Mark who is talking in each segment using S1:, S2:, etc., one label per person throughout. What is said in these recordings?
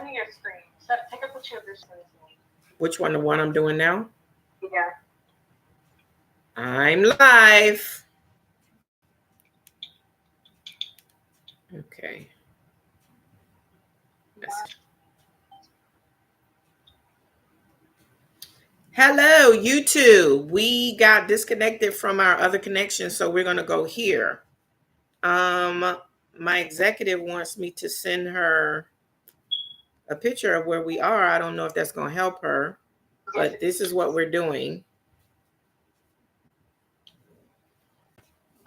S1: Send me your screen. Take a picture of your screen.
S2: Which one? The one I'm doing now?
S1: Yeah.
S2: I'm live. Okay. Hello, YouTube. We got disconnected from our other connection, so we're going to go here. My executive wants me to send her a picture of where we are. I don't know if that's going to help her, but this is what we're doing.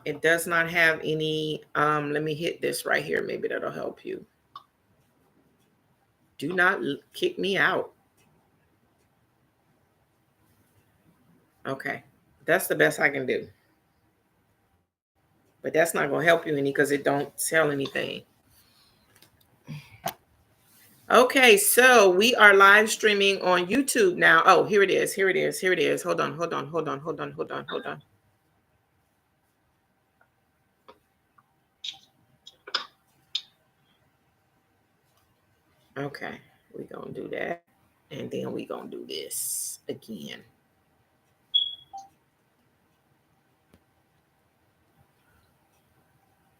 S2: It does not have any, let me hit this right here. Maybe that'll help you. Do not kick me out. Okay, that's the best I can do. But that's not going to help you any because it don't tell anything. Okay, so we are live streaming on YouTube now. Oh, here it is. Here it is. Here it is. Hold on. Okay, we're going to do that. And then we're going to do this again.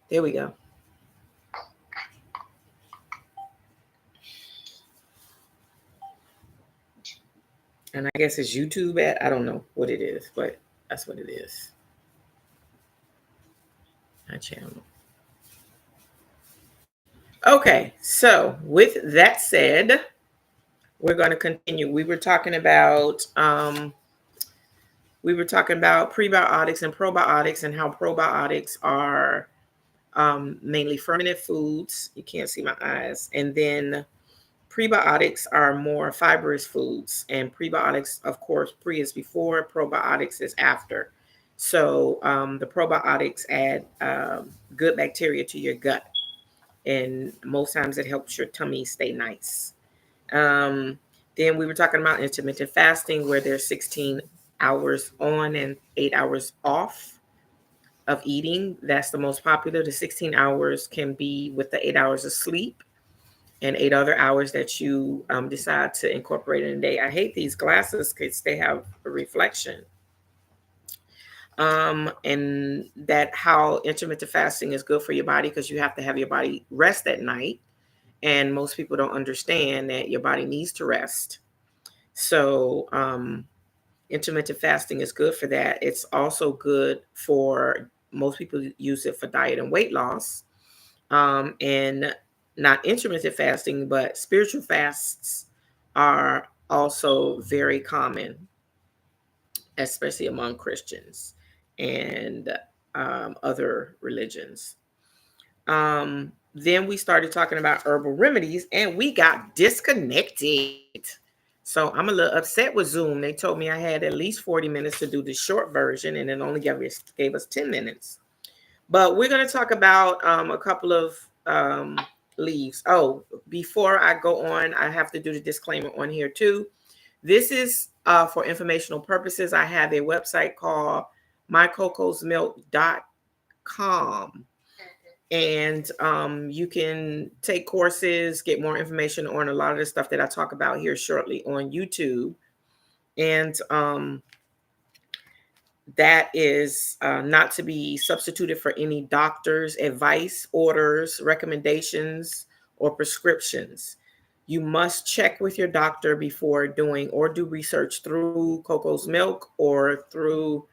S2: There we go. And I guess it's YouTube at, I don't know what it is, but that's what it is. My channel. Okay, so with that said, we're going to continue. We were talking about prebiotics and probiotics and how probiotics are mainly fermented foods. You can't see my eyes. And then prebiotics are more fibrous foods. And prebiotics, of course, pre is before, probiotics is after. So the probiotics add good bacteria to your gut. And most times it helps your tummy stay nice. Then we were talking about intermittent fasting, where there's 16 hours on and 8 hours off of eating. That's the most popular. The 16 hours can be with the 8 hours of sleep and 8 other hours that you decide to incorporate in a day. I hate these glasses because they have a reflection. And that how intermittent fasting is good for your body because you have to have your body rest at night. And most people don't understand that your body needs to rest. So intermittent fasting is good for that. It's also good for, most people use it for diet and weight loss. And not intermittent fasting, but spiritual fasts are also very common, especially among Christians and other religions. Then we started talking about herbal remedies and we got disconnected. So I'm a little upset with Zoom. They told me I had at least 40 minutes to do the short version and it only gave us 10 minutes. But we're going to talk about a couple of leaves. Oh, before I go on, I have to do the disclaimer on here too. This is for informational purposes. I have a website called mycocosmilk.com. And you can take courses, get more information on a lot of the stuff that I talk about here shortly on YouTube. And that is not to be substituted for any doctor's advice, orders, recommendations, or prescriptions. You must check with your doctor before doing or do research through Coco's Milk or through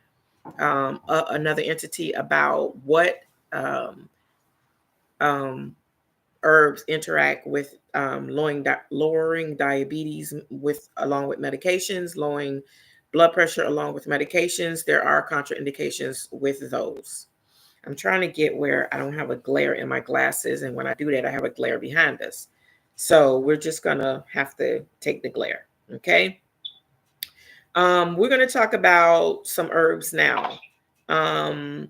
S2: another entity about what herbs interact with lowering diabetes along with medications, lowering blood pressure along with medications. There are contraindications with those. I'm trying to get where I don't have a glare in my glasses, and when I do that, I have a glare behind us. So we're just gonna have to take the glare, okay? We're gonna talk about some herbs now. Bay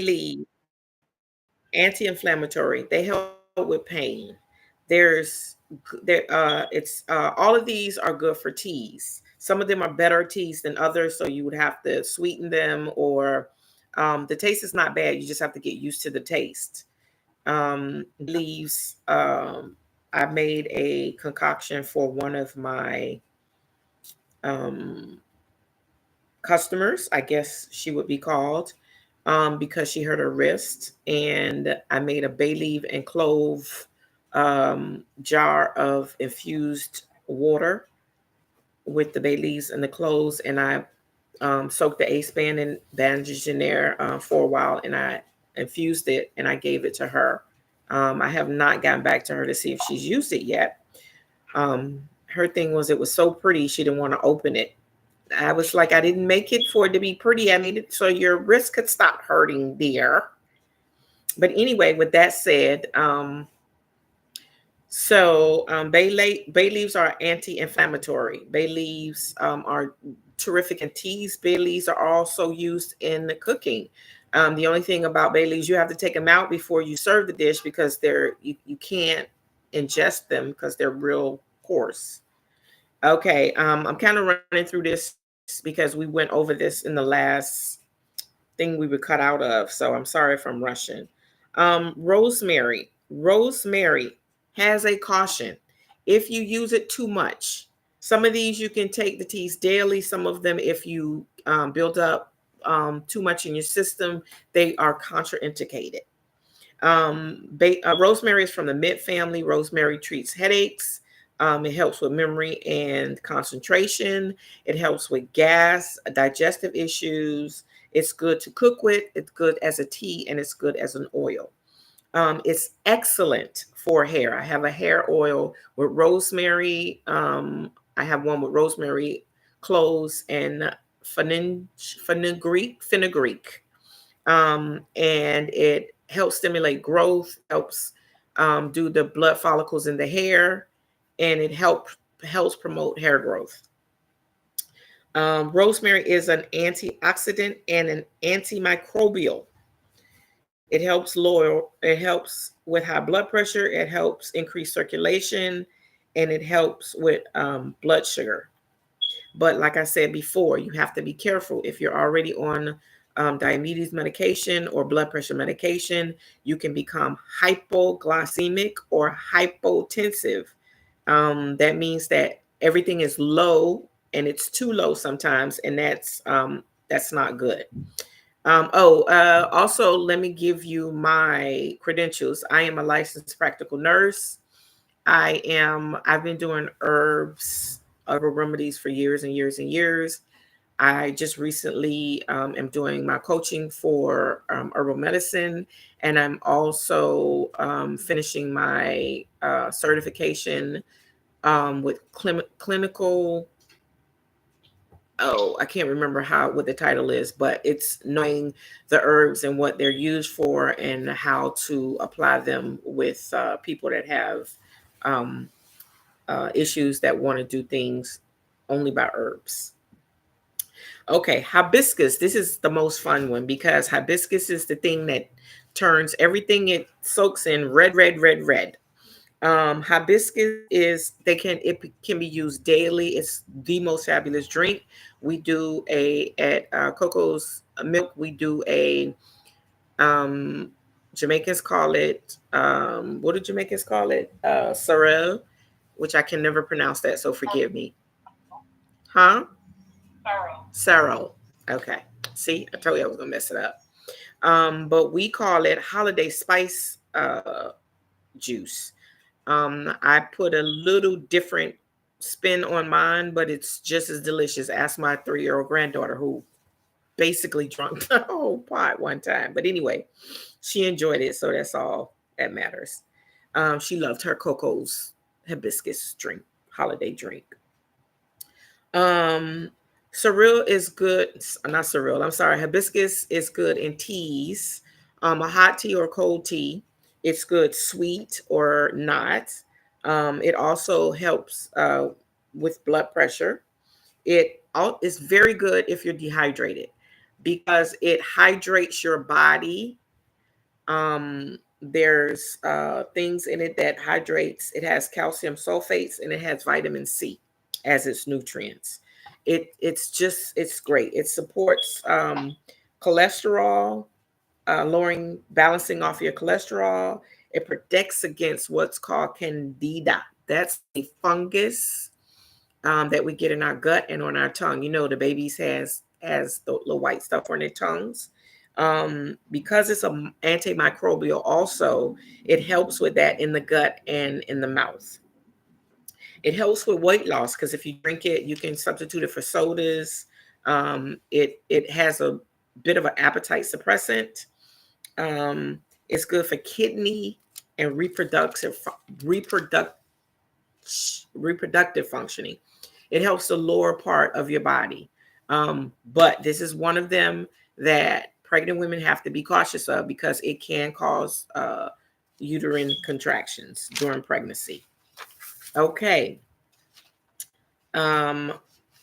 S2: leaf, anti-inflammatory. They help with pain. All of these are good for teas. Some of them are better teas than others, so you would have to sweeten them, or the taste is not bad. You just have to get used to the taste. Leaves I made a concoction for one of my customers, I guess she would be called, because she hurt her wrist. And I made a bay leaf and clove jar of infused water with the bay leaves and the cloves. And I soaked the ace band and bandaged in there for a while. And I infused it and I gave it to her. I have not gotten back to her to see if she's used it yet. Her thing was it was so pretty, she didn't want to open it. I was like, I didn't make it for it to be pretty. I made it so your wrist could stop hurting, dear. But anyway, with that said, bay leaves are anti-inflammatory. Bay leaves are terrific in teas. Bay leaves are also used in cooking. The only thing about bay leaves, you have to take them out before you serve the dish because you can't ingest them because they're real coarse. Okay, I'm kind of running through this because we went over this in the last thing we were cut out of. So I'm sorry if I'm rushing. Rosemary. Rosemary has a caution. If you use it too much, some of these you can take the teas daily. Some of them, if you build up too much in your system, they are contraindicated. Rosemary is from the mint family. Rosemary treats headaches. It helps with memory and concentration. It helps with gas, digestive issues. It's good to cook with. It's good as a tea, and it's good as an oil. It's excellent for hair. I have a hair oil with rosemary. I have one with rosemary, cloves, and fenugreek. And it helps stimulate growth, helps do the blood follicles in the hair, and it helps promote hair growth. Rosemary is an antioxidant and an antimicrobial. It helps with high blood pressure. It helps increase circulation, and it helps with blood sugar. But like I said before, you have to be careful. If you're already on diabetes medication or blood pressure medication, you can become hypoglycemic or hypotensive. That means that everything is low and it's too low sometimes, and that's not good. Also, let me give you my credentials. I am a licensed practical nurse. I've been doing herbal remedies for years and years and years. I just recently am doing my coaching for herbal medicine, and I'm also finishing my certification with clinical. Oh, I can't remember what the title is, but it's knowing the herbs and what they're used for and how to apply them with people that have issues that want to do things only by herbs. Okay, hibiscus. This is the most fun one because hibiscus is the thing that turns everything it soaks in red, red, red, red. Hibiscus it can be used daily. It's the most fabulous drink. We do at Coco's Milk. We do a Jamaicans call it what do Jamaicans call it? Sorrel, which I can never pronounce that, so forgive me. Huh? Sorrel. Okay. See, I told you I was gonna mess it up. But we call it holiday spice juice. I put a little different spin on mine, but it's just as delicious. Ask my 3-year-old granddaughter who basically drunk the whole pot one time. But anyway, she enjoyed it, so that's all that matters. She loved her Coco's hibiscus drink, holiday drink. Sorrel is good. Not sorrel. I'm sorry. Hibiscus is good in teas. A hot tea or cold tea. It's good sweet or not. It also helps with blood pressure. It is very good if you're dehydrated because it hydrates your body. There's things in it that hydrates. It has calcium sulfates and it has vitamin C as its nutrients. It's great. It supports cholesterol, balancing off your cholesterol. It protects against what's called candida. That's a fungus that we get in our gut and on our tongue. You know, the babies has the white stuff on their tongues. Because it's a antimicrobial also, it helps with that in the gut and in the mouth. It helps with weight loss because if you drink it, you can substitute it for sodas. It has a bit of an appetite suppressant. It's good for kidney and reproductive functioning. It helps the lower part of your body. But this is one of them that pregnant women have to be cautious of because it can cause uterine contractions during pregnancy. Okay.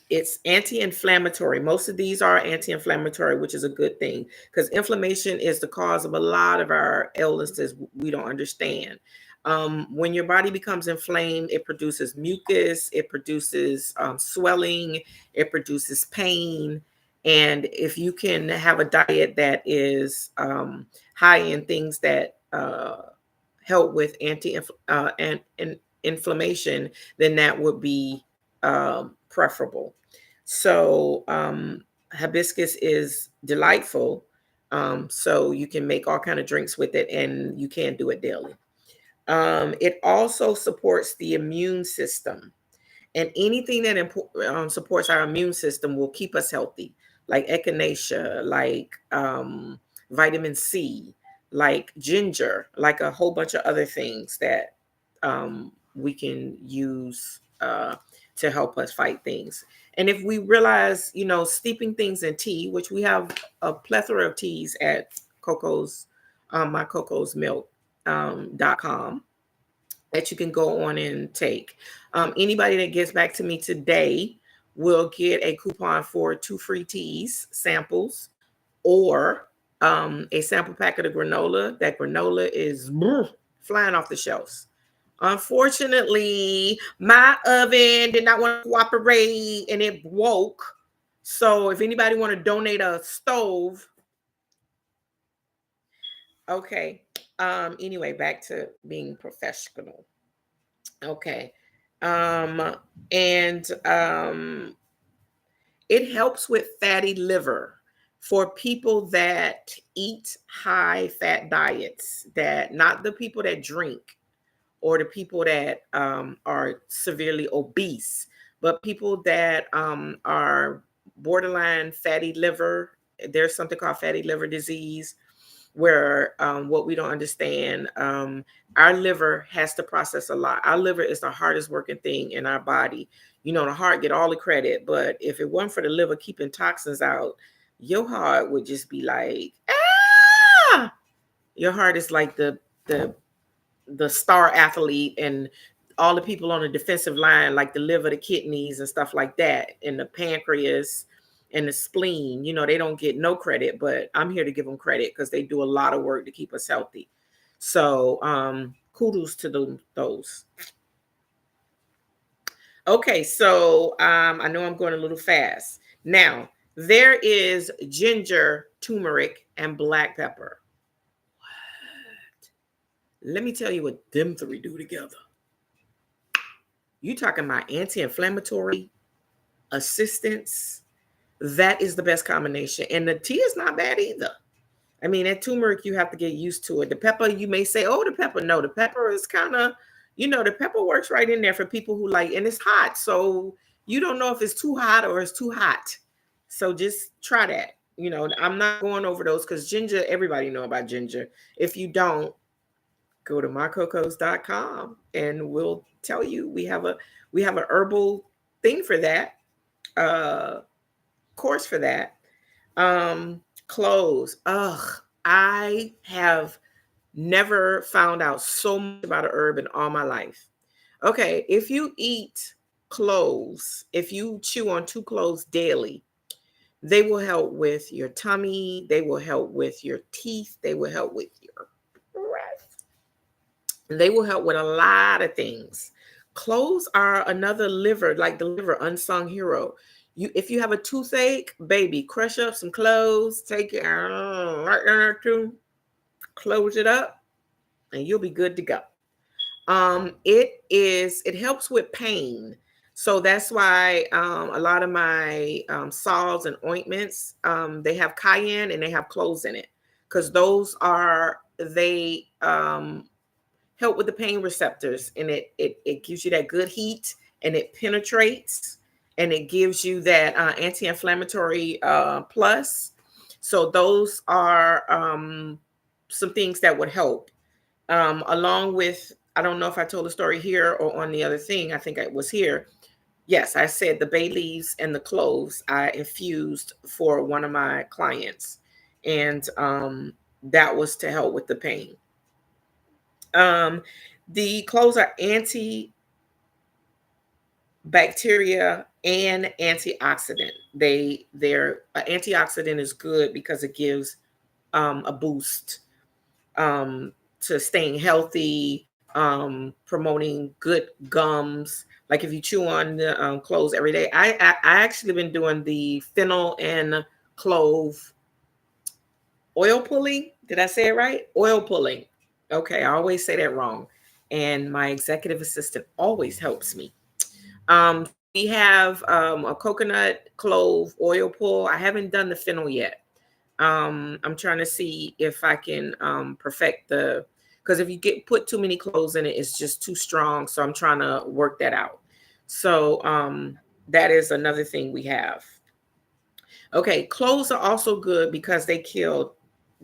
S2: It's anti-inflammatory. Most of these are anti-inflammatory, which is a good thing because inflammation is the cause of a lot of our illnesses we don't understand. When your body becomes inflamed, it produces mucus, it produces swelling, it produces pain. And if you can have a diet that is high in things that help with inflammation, then that would be preferable. So hibiscus is delightful. So you can make all kind of drinks with it, and you can do it daily. It also supports the immune system, and anything that supports our immune system will keep us healthy, like echinacea, like vitamin C, like ginger, like a whole bunch of other things that we can use to help us fight things. And if we realize, steeping things in tea, which we have a plethora of teas at mycocosmilk.com that you can go on and take. Anybody that gets back to me today will get a coupon for 2 free teas samples or a sample pack of the granola. That granola is flying off the shelves. Unfortunately, my oven did not want to cooperate and it broke. So if anybody want to donate a stove. Okay. Anyway, back to being professional. Okay. And it helps with fatty liver for people that eat high fat diets, that not the people that drink or the people that are severely obese, but people that are borderline fatty liver. There's something called fatty liver disease where what we don't understand, our liver has to process a lot. Our liver is the hardest working thing in our body. The heart get all the credit, but if it weren't for the liver keeping toxins out, your heart would just be like, ah! Your heart is like the star athlete, and all the people on the defensive line, like the liver, the kidneys and stuff like that, and the pancreas and the spleen, they don't get no credit, but I'm here to give them credit because they do a lot of work to keep us healthy. So kudos to those. Okay, so I know I'm going a little fast. Now, there is ginger, turmeric, and black pepper. Let me tell you what them three do together. You talking about anti-inflammatory assistance. That is the best combination. And the tea is not bad either. I mean, that turmeric, you have to get used to it. The pepper, you may say, oh, the pepper. No, the pepper is kind of, the pepper works right in there for people who like, and it's hot. So you don't know if it's too hot or it's too hot. So just try that. I'm not going over those because ginger, everybody know about ginger. If you don't, go to mycocos.com and we'll tell you we have a herbal thing for that, course for that. Cloves. I have never found out so much about a herb in all my life. Okay, if you eat cloves, if you chew on 2 cloves daily, they will help with your tummy, they will help with your teeth, they will help with your breath. They will help with a lot of things. Cloves are another liver, like the liver unsung hero. If you have a toothache, baby, crush up some cloves, take it right there too, close it up, and you'll be good to go. It helps with pain. So that's why a lot of my salves and ointments, they have cayenne and they have cloves in it, because they help with the pain receptors, and it gives you that good heat, and it penetrates, and it gives you that anti-inflammatory plus. So those are some things that would help. Along with, I don't know if I told the story here or on the other thing. I think it was here. Yes, I said the bay leaves and the cloves I infused for one of my clients, and that was to help with the pain. Um, the cloves are antibacteria and antioxidant. Their antioxidant is good because it gives a boost to staying healthy, promoting good gums. Like if you chew on the cloves every day, I actually been doing the fennel and clove oil pulling. Did I say it right? Oil pulling. Okay, I always say that wrong, and my executive assistant always helps me. We have a coconut clove oil pull. I haven't done the fennel yet. I'm trying to see if I can perfect because if you put too many cloves in it, it's just too strong. So I'm trying to work that out. So that is another thing we have. Okay, cloves are also good because they kill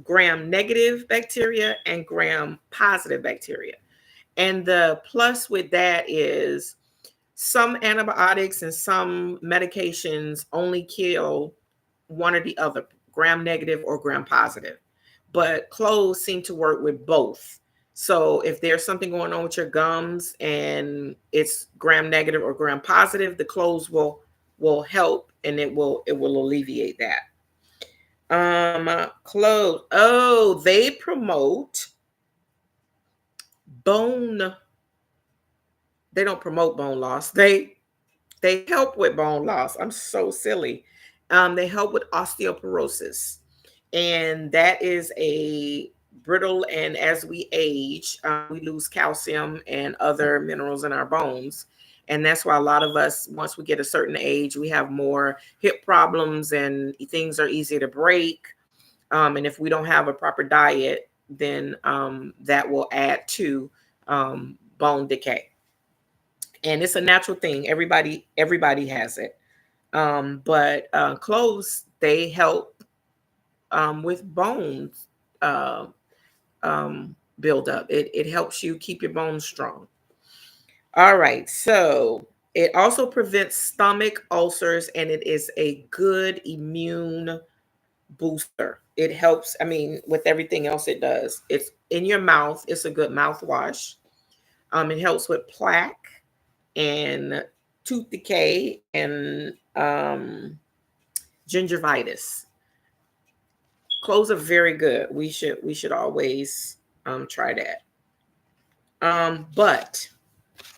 S2: gram-negative bacteria and gram-positive bacteria. And the plus with that is some antibiotics and some medications only kill one or the other, gram-negative or gram-positive. But cloves seem to work with both. So if there's something going on with your gums and it's gram-negative or gram-positive, the cloves will help, and it will alleviate that. Cloves. Oh, they promote bone. They don't promote bone loss. They help with bone loss. I'm so silly. They help with osteoporosis, and that is a brittle. And as we age, we lose calcium and other minerals in our bones, and that's why a lot of us, once we get a certain age, we have more hip problems and things are easier to break. And if we don't have a proper diet, then that will add to bone decay. And it's a natural thing. Everybody has it. But cloves, they help with bones uh, build up. It helps you keep your bones strong. All right. So it also prevents stomach ulcers, and it is a good immune booster. It helps, I mean, with everything else it does. It's in your mouth. It's a good mouthwash. It helps with plaque and tooth decay and gingivitis. Cloves are very good. We should always try that. But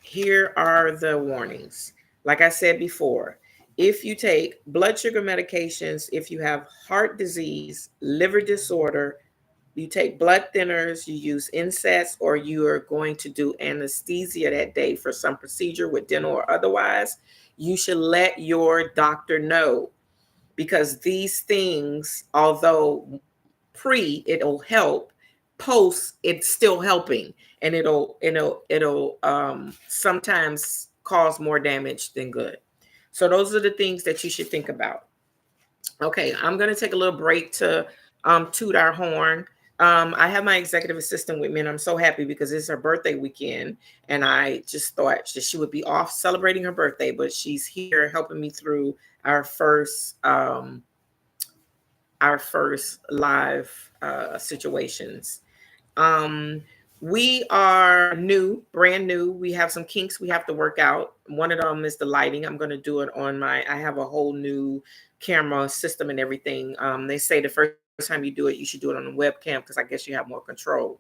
S2: here are the warnings. Like I said before, if you take blood sugar medications, if you have heart disease, liver disorder, you take blood thinners, you use NSAIDs, or you are going to do anesthesia that day for some procedure with dental or otherwise, you should let your doctor know, because these things, although it'll help, post it's still helping, and it'll sometimes cause more damage than good. So those are the things that you should think about. Okay, I'm going to take a little break to toot our horn. I have my executive assistant with me, and I'm so happy because it's her birthday weekend, and I just thought that she would be off celebrating her birthday, but she's here helping me through our first live situations. Um, we are brand new. We have some kinks we have to work out. One of them is the lighting. I'm going to do it on I have a whole new camera system and everything. They say the first time you do it, you should do it on a webcam because I guess you have more control.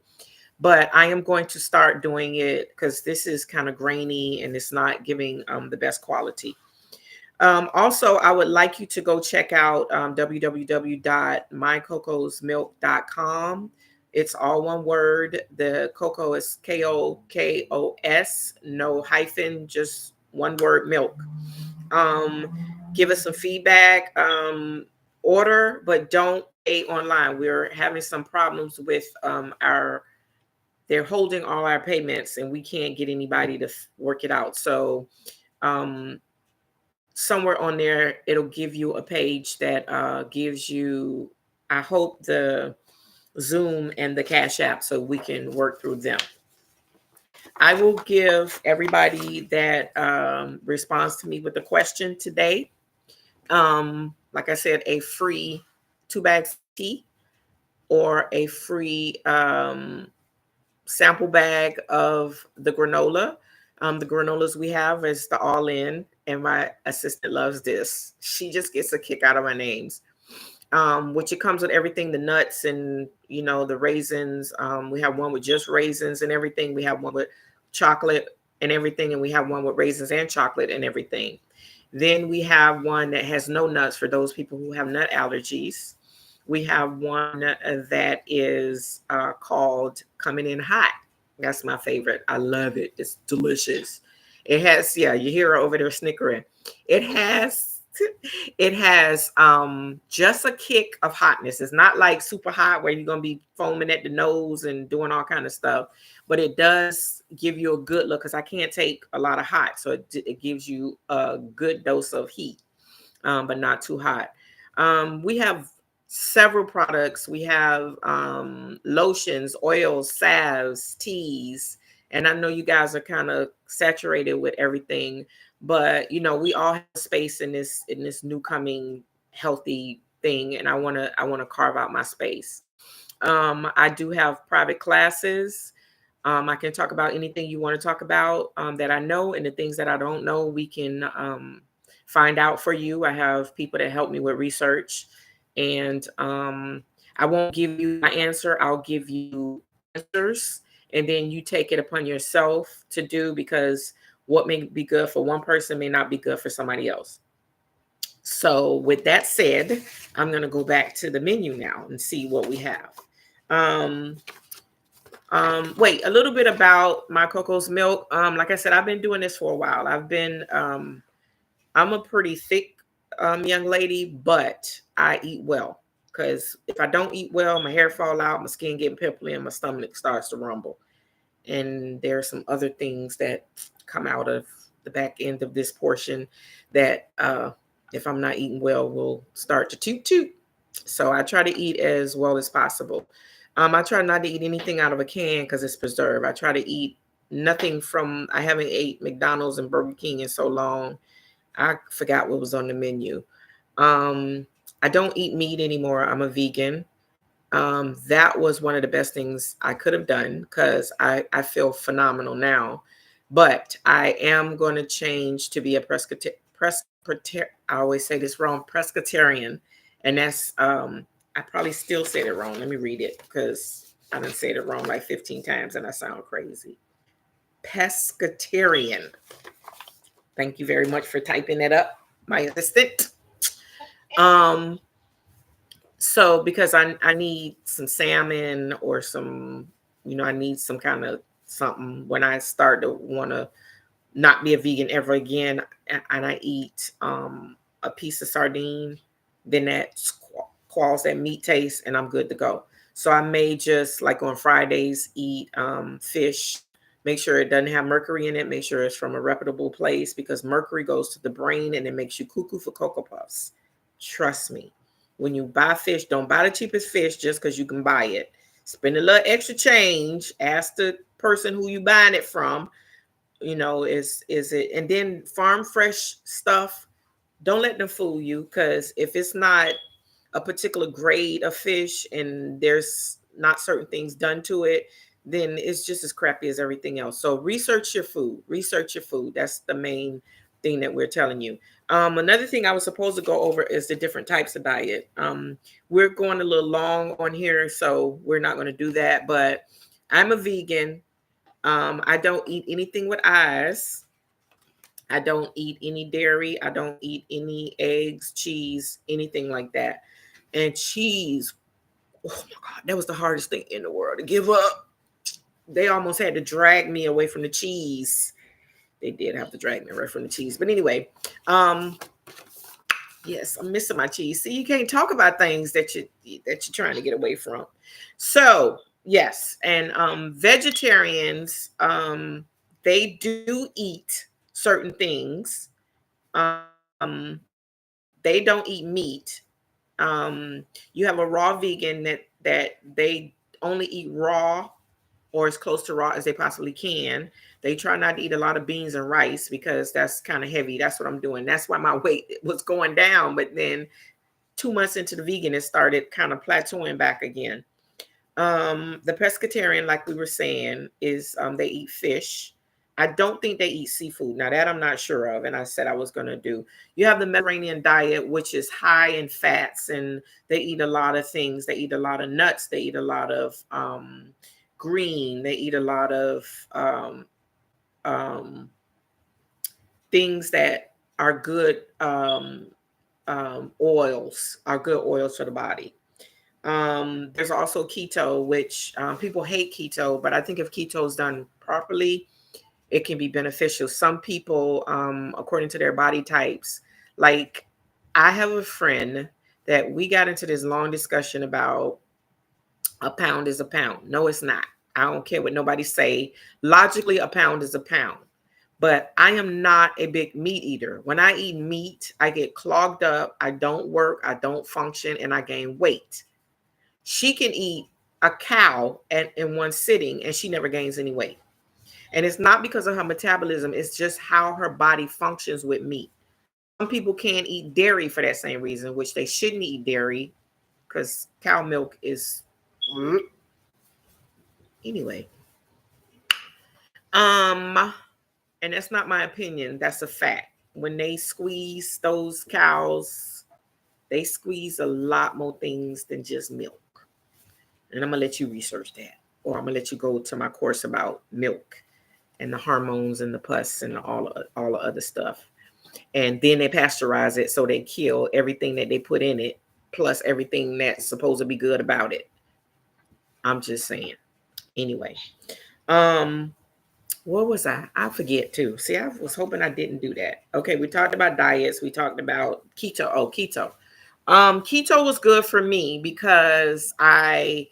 S2: But I am going to start doing it because this is kind of grainy and it's not giving the best quality. Also, I would like you to go check out www.mycocosmilk.com. It's all one word. The cocoa is KOKOS, no hyphen, just one word, milk. Give us some feedback. Order, but don't pay online. We're having some problems with they're holding all our payments and we can't get anybody to work it out. So somewhere on there, it'll give you a page that gives you, I hope, the Zoom and the Cash App so we can work through them. I will give everybody that responds to me with a question today, like I said, a free 2 bags of tea or a free sample bag of the granola. The granolas we have is the all in, and my assistant loves this. She just gets a kick out of my names. Which it comes with everything, the nuts and, the raisins. We have one with just raisins and everything. We have one with chocolate and everything. And we have one with raisins and chocolate and everything. Then we have one that has no nuts for those people who have nut allergies. We have one that is called Coming In Hot. That's my favorite. I love it. It's delicious. It has, you hear her over there snickering. It has just a kick of hotness. It's not like super hot where you're going to be foaming at the nose and doing all kind of stuff, but it does give you a good look, because I can't take a lot of hot. So it gives you a good dose of heat, but not too hot. We have several products. We have lotions, oils, salves, teas, and I know you guys are kind of saturated with everything. But we all have space in this new coming healthy thing, and I want to carve out my space. I do have private classes. I can talk about anything you want to talk about that I know, and the things that I don't know, we can find out for you. I have people that help me with research, and I won't give you my answer. I'll give you answers, and then you take it upon yourself to do, because what may be good for one person may not be good for somebody else. So with that said, I'm going to go back to the menu now and see what we have. Wait, a little bit about my Coco's Milk. Like I said, I've been doing this for a while. I'm a pretty thick young lady, but I eat well, because if I don't eat well, my hair fall out, my skin getting pimply, and my stomach starts to rumble. And there are some other things that come out of the back end of this portion that if I'm not eating well, will start to toot. So I try to eat as well as possible. I try not to eat anything out of a can because it's preserved. I try to eat nothing I haven't ate McDonald's and Burger King in so long. I forgot what was on the menu. I don't eat meat anymore. I'm a vegan. That was one of the best things I could have done, because I feel phenomenal now. But I am going to change to be a I always say this wrong, pescatarian. And that's, I probably still said it wrong. Let me read it, because I done said it wrong like 15 times and I sound crazy. Pescatarian. Thank you very much for typing that up, my assistant. So because I need some salmon or some, I need some kind of something when I start to want to not be a vegan ever again, and I eat a piece of sardine, then that quells that meat taste, and I'm good to go. So I may just, like on Fridays, eat fish. Make sure it doesn't have mercury in it. Make sure it's from a reputable place, because mercury goes to the brain and it makes you cuckoo for Cocoa Puffs. Trust me. When you buy fish, don't buy the cheapest fish just because you can buy it. Spend a little extra change. Ask the person who you buying it from, is it? And then farm fresh stuff, don't let them fool you, because if it's not a particular grade of fish and there's not certain things done to it, then it's just as crappy as everything else. So research your food. That's the main thing that we're telling you. Another thing I was supposed to go over is the different types of diet. We're going a little long on here, so we're not going to do that. But I'm a vegan. I don't eat anything with eyes. I don't eat any dairy. I don't eat any eggs, cheese, anything like that. And cheese, Oh my God, that was the hardest thing in the world to give up. They almost had to drag me away from the cheese. They did have to drag me away from the cheese. But anyway, yes, I'm missing my cheese. See, you can't talk about things that you're trying to get away from. So yes, and vegetarians, they do eat certain things. They don't eat meat. You have a raw vegan that they only eat raw or as close to raw as they possibly can. They try not to eat a lot of beans and rice because that's kind of heavy. That's what I'm doing. That's why my weight was going down. But then 2 months into the vegan, it started kind of plateauing back again. The pescatarian, like we were saying, is they eat fish. I don't think they eat seafood. Now that I'm not sure of, and I said I was going to do. You have the Mediterranean diet, which is high in fats, and they eat a lot of things. They eat a lot of nuts. They eat a lot of green. They eat a lot of um, things that are good oils, are good oils for the body. There's also keto, which people hate keto, but I think if keto is done properly, it can be beneficial. Some people, according to their body types, like I have a friend that we got into this long discussion about a pound is a pound. No, it's not. I don't care what nobody say. Logically, a pound is a pound. But I am not a big meat eater. When I eat meat, I get clogged up. I don't work. I don't function, and I gain weight. She can eat a cow in one sitting, and she never gains any weight. And it's not because of her metabolism. It's just how her body functions with meat. Some people can't eat dairy for that same reason, which they shouldn't eat dairy because cow milk is anyway. And that's not my opinion. That's a fact. When they squeeze those cows, they squeeze a lot more things than just milk. And I'm gonna let you research that, or I'm gonna let you go to my course about milk and the hormones and the pus and all the other stuff. And then they pasteurize it, so they kill everything that they put in it, plus everything that's supposed to be good about it. I'm just saying. Anyway, what was I? I forget too. See, I was hoping I didn't do that. Okay, we talked about diets. We talked about keto. Oh, keto. Keto was good for me because I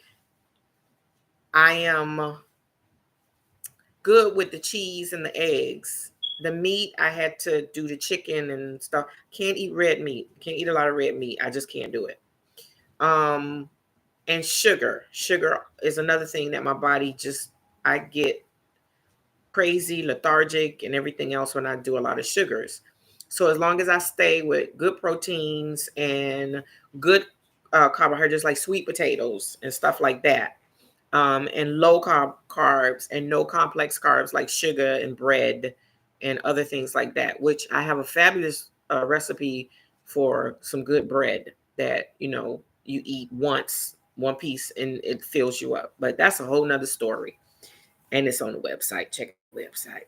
S2: am good with the cheese and the eggs. The meat, I had to do the chicken and stuff. Can't eat red meat. Can't eat a lot of red meat. I just can't do it. And sugar. Sugar is another thing that my body just, I get crazy, lethargic, and everything else when I do a lot of sugars. So as long as I stay with good proteins and good carbohydrates like sweet potatoes and stuff like that, and low carbs and no complex carbs like sugar and bread and other things like that, which I have a fabulous recipe for some good bread that, you eat once, one piece, and it fills you up. But that's a whole nother story. And it's on the website. Check the website.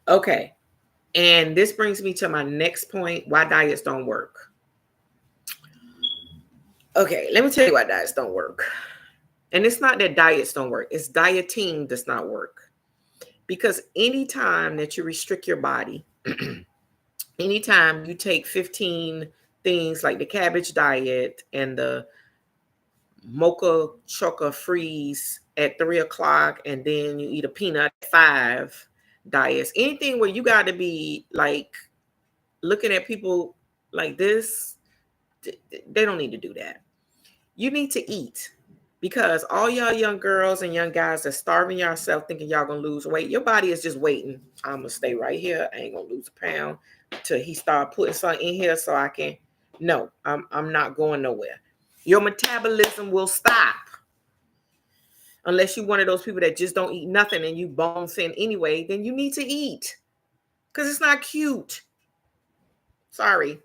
S2: Okay. And this brings me to my next point, why diets don't work. Okay, let me tell you why diets don't work. And it's not that diets don't work. It's dieting does not work. Because anytime that you restrict your body, anytime you take 15 things like the cabbage diet and the mocha chocolate freeze at 3 o'clock, and then you eat a peanut at 5 diets, anything where you got to be like looking at people like this, they don't need to do that. You need to eat. Because all y'all young girls and young guys are starving yourself thinking y'all gonna lose weight. Your body is just waiting. I'm gonna stay right here. I ain't gonna lose a pound till he start putting something in here so I can. No, I'm not going nowhere. Your metabolism will stop unless you're one of those people that just don't eat nothing and you bone thin anyway. Then you need to eat because it's not cute. Sorry.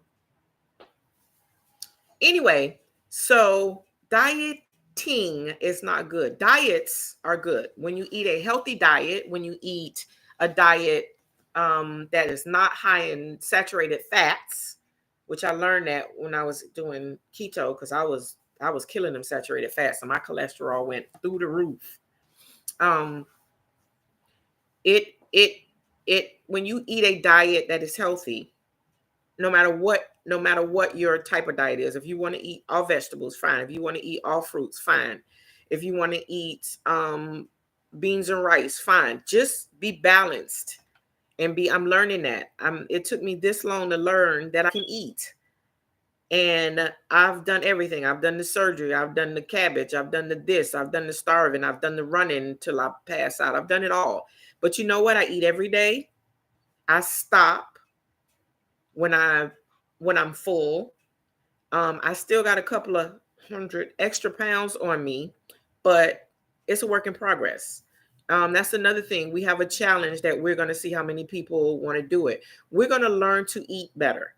S2: Anyway, so dieting is not good. Diets are good. When you eat a healthy diet, when you eat a diet that is not high in saturated fats, which I learned that when I was doing keto, because I was I was killing them saturated fats, and my cholesterol went through the roof. Um, it when you eat a diet that is healthy, no matter what your type of diet is, if you want to eat all vegetables, fine. If you want to eat all fruits, fine. If you want to eat beans and rice, fine. Just be balanced and I'm learning that. It took me this long to learn that I can eat. And I've done everything. I've done the surgery. I've done the cabbage. I've done the this. I've done the starving. I've done the running until I pass out. I've done it all. But you know what? I eat every day. I stop when I'm full. I still got a couple of 100 extra pounds on me, but it's a work in progress. That's another thing. We have a challenge that we're going to see how many people want to do it. We're going to learn to eat better.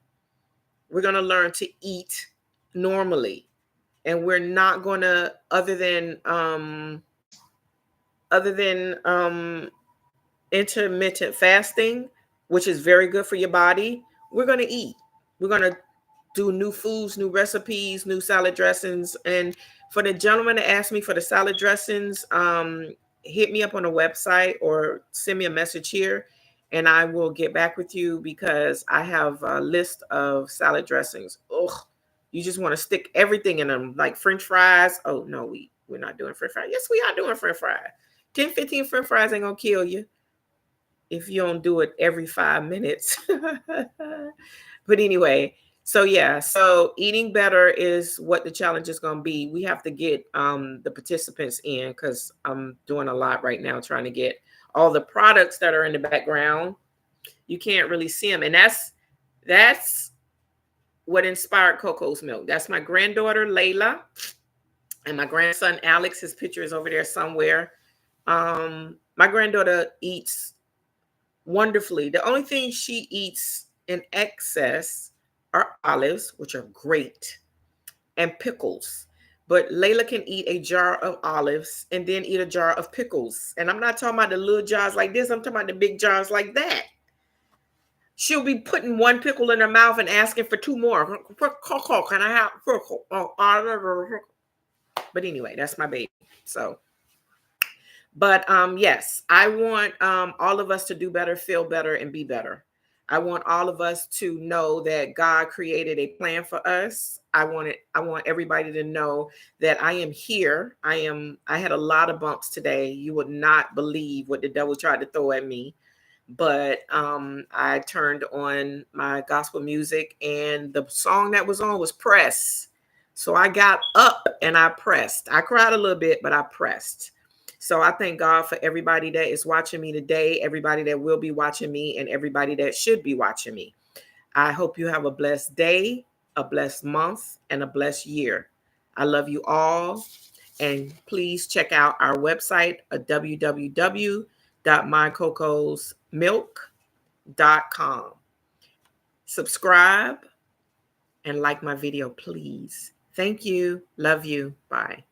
S2: We're going to learn to eat normally, and we're not going to, other than intermittent fasting, which is very good for your body. We're going to eat. We're going to do new foods, new recipes, new salad dressings. And for the gentleman that asked me for the salad dressings, hit me up on the website or send me a message here, and I will get back with you, because I have a list of salad dressings. Ugh, you just want to stick everything in them, like French fries. Oh no, we're not doing French fries. Yes, we are doing French fries. 10, 15 French fries ain't gonna kill you if you don't do it every 5 minutes. But anyway, so yeah, so eating better is what the challenge is going to be. We have to get the participants in, because I'm doing a lot right now trying to get all the products that are in the background. You can't really see them, and that's what inspired Coco's Milk. That's my granddaughter Layla, and my grandson Alex. His picture is over there somewhere. My granddaughter eats wonderfully. The only thing she eats in excess are olives, which are great, and pickles. But Layla can eat a jar of olives and then eat a jar of pickles. And I'm not talking about the little jars like this. I'm talking about the big jars like that. She'll be putting one pickle in her mouth and asking for 2 more. Can I have pickle? But anyway, that's my baby. So, but yes, I want all of us to do better, feel better, and be better. I want all of us to know that God created a plan for us. I want everybody to know that I am here. I had a lot of bumps today. You would not believe what the devil tried to throw at me. But I turned on my gospel music, and the song that was on was Press. So I got up and I pressed. I cried a little bit, but I pressed. So I thank God for everybody that is watching me today, everybody that will be watching me, and everybody that should be watching me. I hope you have a blessed day, a blessed month, and a blessed year. I love you all. And please check out our website at www.mycocosmilk.com. Subscribe and like my video, please. Thank you. Love you. Bye.